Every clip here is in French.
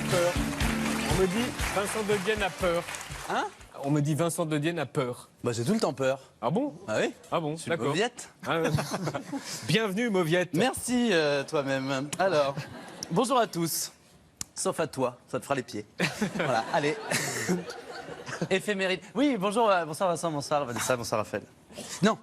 peur. On me dit Vincent de Dienne a peur. Hein? On me dit Vincent de Dienne a peur. Bah j'ai tout le temps peur. Ah bon? Ah oui? Ah bon, Je suis d'accord. Mauviette. Ah, bienvenue, Mauviette. Merci toi-même. Alors, bonjour à tous. Sauf à toi, ça te fera les pieds. Voilà, allez. Éphéméride. Oui, bonjour, bonsoir Vincent, bonsoir Vanessa, bonsoir Raphaël. Non,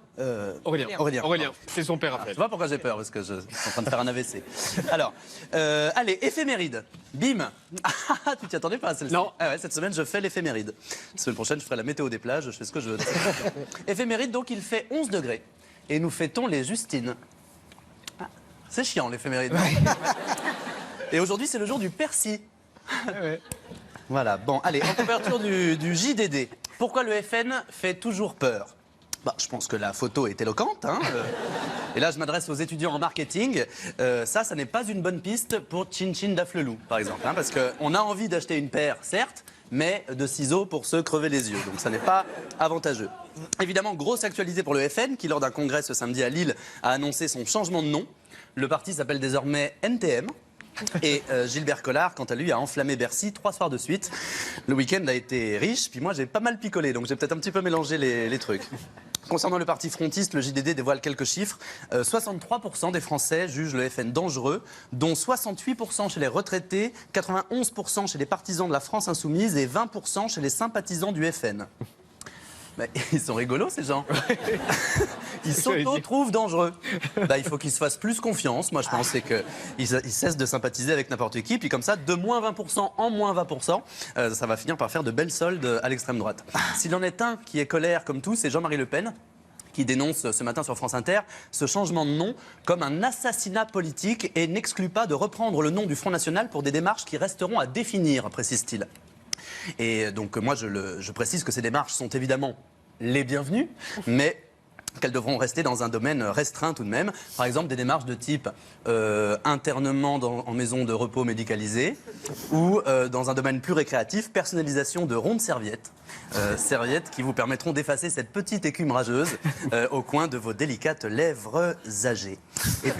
Aurélien. Aurélien. C'est son père, Raphaël. Tu vois pourquoi j'ai peur? Parce que je suis en train de faire un AVC. Alors, allez, éphéméride. Bim. Ah, tu t'y attendais pas à celle-ci? Non. Ah ouais, cette semaine, je fais l'éphéméride. La semaine prochaine, je ferai la météo des plages, je fais ce que je veux. Éphéméride, donc, il fait 11 degrés. Et nous fêtons les Justines. Ah, c'est chiant, l'éphéméride. Et aujourd'hui, c'est le jour du persil. Ouais. Voilà, bon, allez, en couverture du JDD. Pourquoi le FN fait toujours peur? Bah, je pense que la photo est éloquente. Hein, et là, je m'adresse aux étudiants en marketing. Ça n'est pas une bonne piste pour Chin Chin Daflelou, par exemple. Hein, parce qu'on a envie d'acheter une paire, certes, mais de ciseaux pour se crever les yeux. Donc ça n'est pas avantageux. Évidemment, grosse actualité pour le FN, qui lors d'un congrès ce samedi à Lille a annoncé son changement de nom. Le parti s'appelle désormais NTM. Et Gilbert Collard, quant à lui, a enflammé Bercy 3 soirs de suite. Le week-end a été riche, puis moi j'ai pas mal picolé, donc j'ai peut-être un petit peu mélangé les trucs. Concernant le parti frontiste, le JDD dévoile quelques chiffres. 63% des Français jugent le FN dangereux, dont 68% chez les retraités, 91% chez les partisans de la France insoumise et 20% chez les sympathisants du FN. Mais ils sont rigolos, ces gens. Ils s'auto-trouvent dangereux. Bah, il faut qu'ils se fassent plus confiance. Moi, je pensais qu'ils cessent de sympathiser avec n'importe qui. Puis comme ça, de moins 20% en moins 20%, ça va finir par faire de belles soldes à l'extrême droite. S'il en est un qui est colère comme tout, c'est Jean-Marie Le Pen, qui dénonce ce matin sur France Inter ce changement de nom comme un assassinat politique et n'exclut pas de reprendre le nom du Front National pour des démarches qui resteront à définir, précise-t-il. Et donc moi je précise que ces démarches sont évidemment les bienvenues, mais qu'elles devront rester dans un domaine restreint tout de même. Par exemple des démarches de type internement en maison de repos médicalisée ou dans un domaine plus récréatif, personnalisation de rondes serviettes. Serviettes qui vous permettront d'effacer cette petite écume rageuse au coin de vos délicates lèvres âgées. Et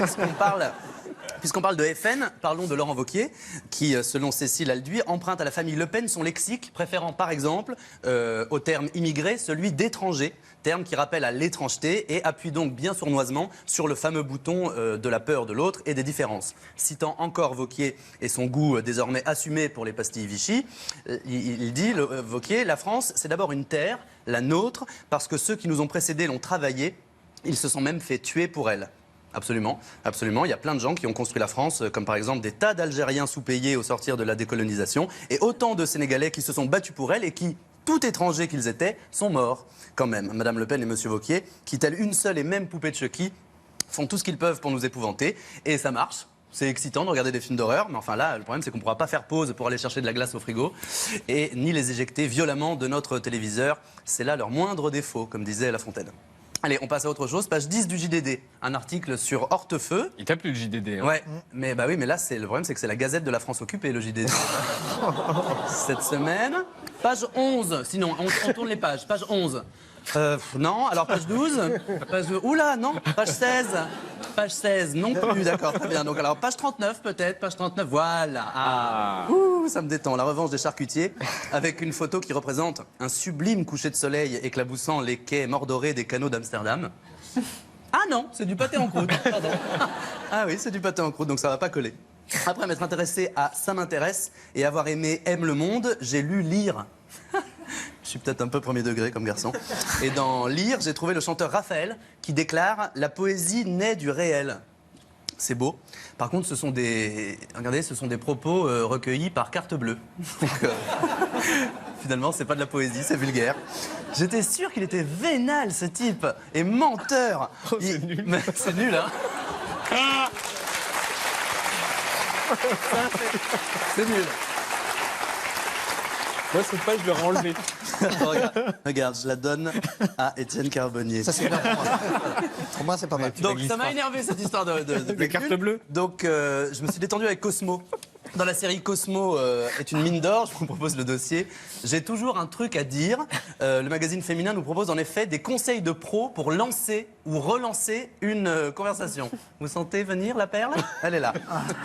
puisqu'on parle de FN, parlons de Laurent Wauquiez, qui, selon Cécile Alduy, emprunte à la famille Le Pen son lexique, préférant par exemple au terme immigré celui d'étranger, terme qui rappelle à l'étrangeté et appuie donc bien sournoisement sur le fameux bouton de la peur de l'autre et des différences. Citant encore Wauquiez et son goût désormais assumé pour les pastilles Vichy, il dit, Wauquiez, la France, c'est d'abord une terre, la nôtre, parce que ceux qui nous ont précédés l'ont travaillée, ils se sont même fait tuer pour elle. Absolument, absolument. Il y a plein de gens qui ont construit la France, comme par exemple des tas d'Algériens sous-payés au sortir de la décolonisation, et autant de Sénégalais qui se sont battus pour elle et qui, tout étrangers qu'ils étaient, sont morts quand même. Madame Le Pen et Monsieur Wauquiez, qui, telle une seule et même poupée de Chucky, font tout ce qu'ils peuvent pour nous épouvanter, et ça marche. C'est excitant de regarder des films d'horreur, mais enfin là, le problème c'est qu'on ne pourra pas faire pause pour aller chercher de la glace au frigo, et ni les éjecter violemment de notre téléviseur. C'est là leur moindre défaut, comme disait La Fontaine. Allez, on passe à autre chose. Page 10 du JDD. Un article sur Hortefeux. Il tape plus le JDD. Hein. Ouais, mais bah oui, mais là, le problème, c'est que c'est la Gazette de la France occupée, le JDD. Cette semaine. Page 11. Sinon, on tourne les pages. Page 11. Non, alors page 12. Oula, non. Page 16. Page 16, non plus, d'accord, très bien. Donc, alors, page 39, peut-être. Page 39, voilà. Ah. Ouh, ça me détend. La revanche des charcutiers, avec une photo qui représente un sublime coucher de soleil éclaboussant les quais mordorés des canaux d'Amsterdam. Ah non, c'est du pâté en croûte, pardon. Ah oui, c'est du pâté en croûte, donc ça va pas coller. Après m'être intéressé à Ça m'intéresse et avoir aimé Aime le monde, j'ai lu Lire. Je suis peut-être un peu premier degré comme garçon. Et dans Lire, j'ai trouvé le chanteur Raphaël qui déclare « La poésie naît du réel ». C'est beau. Par contre, ce sont des propos recueillis par carte bleue. Donc, finalement, c'est pas de la poésie, c'est vulgaire. J'étais sûr qu'il était vénal, ce type, et menteur. Oh, c'est nul. Mais c'est nul, hein. C'est nul. Moi, cette page, je l'aurais enlevée. Regarde, je la donne à Étienne Carbonnier. Ça, c'est bien pour moi. Pour moi, c'est pas mal. Donc, ça m'a énervé, cette histoire de Les cartes bleues. Donc, je me suis détendu avec Cosmo. Dans la série Cosmo est une mine d'or, je vous propose le dossier. J'ai toujours un truc à dire. Le magazine féminin nous propose en effet des conseils de pro pour lancer ou relancer une conversation. Vous sentez venir la perle? Elle est là.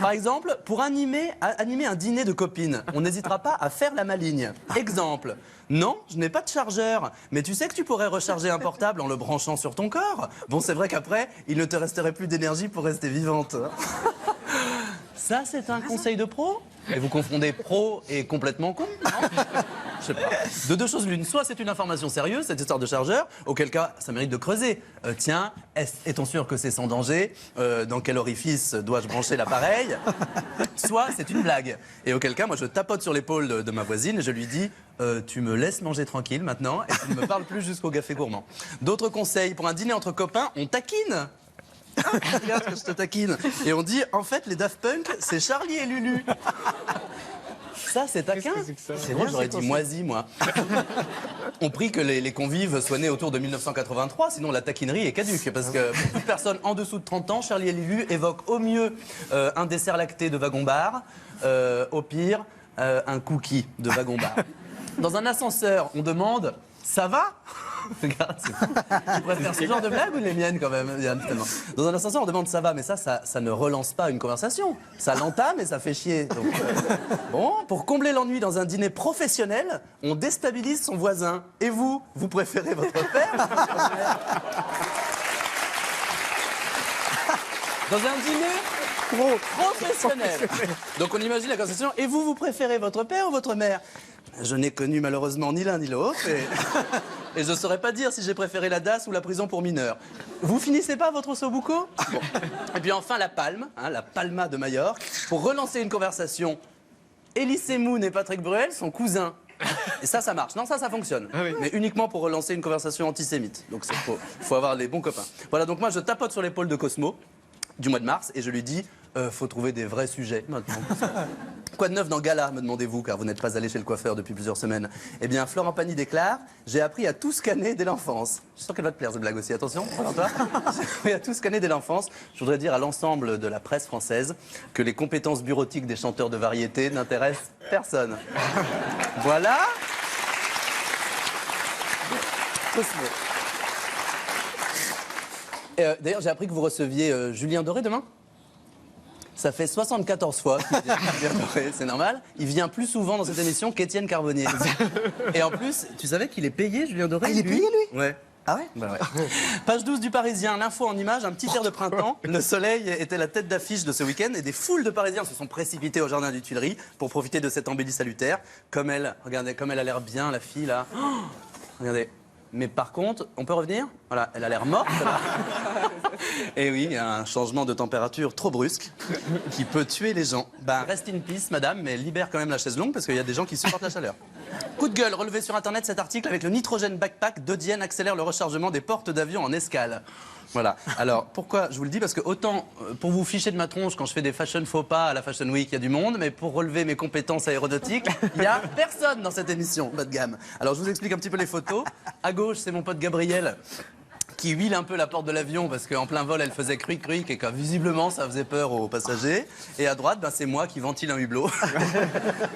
Par exemple, pour animer un dîner de copines, on n'hésitera pas à faire la maligne. Exemple. Non, je n'ai pas de chargeur, mais tu sais que tu pourrais recharger un portable en le branchant sur ton corps. Bon, c'est vrai qu'après, il ne te resterait plus d'énergie pour rester vivante. Ça, c'est un conseil de pro? Et vous confondez pro et complètement con, non? Je sais pas. De deux choses l'une. Soit c'est une information sérieuse, cette histoire de chargeur, auquel cas, ça mérite de creuser. Tiens, est-on sûr que c'est sans danger? Dans quel orifice dois-je brancher l'appareil? Soit c'est une blague. Et auquel cas, moi, je tapote sur l'épaule de ma voisine et je lui dis tu me laisses manger tranquille maintenant et tu ne me parles plus jusqu'au café gourmand. D'autres conseils. Pour un dîner entre copains, on taquine. Regarde que je te taquine. Et on dit, en fait, les Daft Punk, c'est Charlie et Lulu. Ça, c'est taquin. C'est moi, j'aurais dit moisi, moi. On prie que les convives soient nés autour de 1983, sinon la taquinerie est caduque. Parce que pour toute personne en dessous de 30 ans, Charlie et Lulu évoquent au mieux un dessert lacté de wagon-bar, au pire, un cookie de wagon-bar. Dans un ascenseur, on demande, ça va? Regarde, c'est fou. Tu préfères ce genre de blague ou les miennes quand même, Yann, tellement. Dans un ascenseur, on demande ça va, mais ça ne relance pas une conversation. Ça l'entame et ça fait chier. Donc, bon, pour combler l'ennui dans un dîner professionnel, on déstabilise son voisin. Et vous préférez votre père ou votre mère? Dans un dîner professionnel. Donc on imagine la conversation. Et vous préférez votre père ou votre mère? Je n'ai connu malheureusement ni l'un ni l'autre et je ne saurais pas dire si j'ai préféré la DAS ou la prison pour mineurs. Vous finissez pas votre sobuco? Bon. Et puis enfin la palme, hein, la Palma de Majorque. Pour relancer une conversation, Elie Moon et Patrick Bruel sont cousins. Et ça marche. Non, ça fonctionne. Ah oui. Mais uniquement pour relancer une conversation antisémite. Donc faut avoir les bons copains. Voilà, donc moi je tapote sur l'épaule de Cosmo du mois de mars et je lui dis faut trouver des vrais sujets maintenant. Quoi de neuf dans Gala, me demandez-vous, car vous n'êtes pas allé chez le coiffeur depuis plusieurs semaines. Eh bien, Florent Pagny déclare « J'ai appris à tout scanner dès l'enfance ». Je suis sûr qu'elle va te plaire, cette blague aussi. Attention, toi. J'ai appris à tout scanner dès l'enfance. Je voudrais dire à l'ensemble de la presse française que les compétences bureautiques des chanteurs de variété n'intéressent personne. Voilà. Cosmo. D'ailleurs, j'ai appris que vous receviez Julien Doré demain. Ça fait 74 fois qu'il vient, Julien Doré, c'est normal. Il vient plus souvent dans cette émission qu'Étienne Carbonnier. Et en plus, tu savais qu'il est payé, Julien Doré? Ah, il est payé, lui? Ouais. Ah ouais? Bah ouais. Page 12 du Parisien, l'info en image, un petit air de printemps. Le soleil était la tête d'affiche de ce week-end et des foules de Parisiens se sont précipités au jardin du Tuileries pour profiter de cette embellie salutaire. Comme elle, regardez, comme elle a l'air bien, la fille là. Oh, regardez. Mais par contre, on peut revenir? Voilà, elle a l'air morte là. Et oui, il y a un changement de température trop brusque qui peut tuer les gens. Ben, rest in peace, madame, mais libère quand même la chaise longue parce qu'il y a des gens qui supportent la chaleur. Coup de gueule, relevé sur internet cet article avec le nitrogène backpack de Dienne accélère le rechargement des portes d'avion en escale. Voilà. Alors, pourquoi je vous le dis? Parce que autant pour vous ficher de ma tronche quand je fais des fashion faux pas à la Fashion Week, il y a du monde, mais pour relever mes compétences aéronautiques, il n'y a personne dans cette émission, bas de gamme. Alors, je vous explique un petit peu les photos. À gauche, c'est mon pote Gabriel qui huile un peu la porte de l'avion parce qu'en plein vol, elle faisait cruic et que visiblement, ça faisait peur aux passagers. Et à droite, ben, c'est moi qui ventile un hublot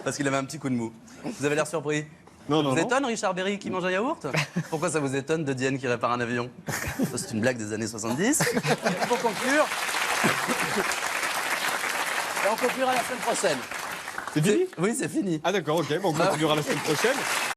parce qu'il avait un petit coup de mou. Vous avez l'air surpris? Non, Vous étonne Richard Berry qui mange un yaourt? Pourquoi ça vous étonne de Diane qui répare un avion? Ça, c'est une blague des années 70. Pour conclure, et on conclura la semaine prochaine. C'est fini? Oui, c'est fini. Ah d'accord, ok, bon, on continuera la semaine prochaine.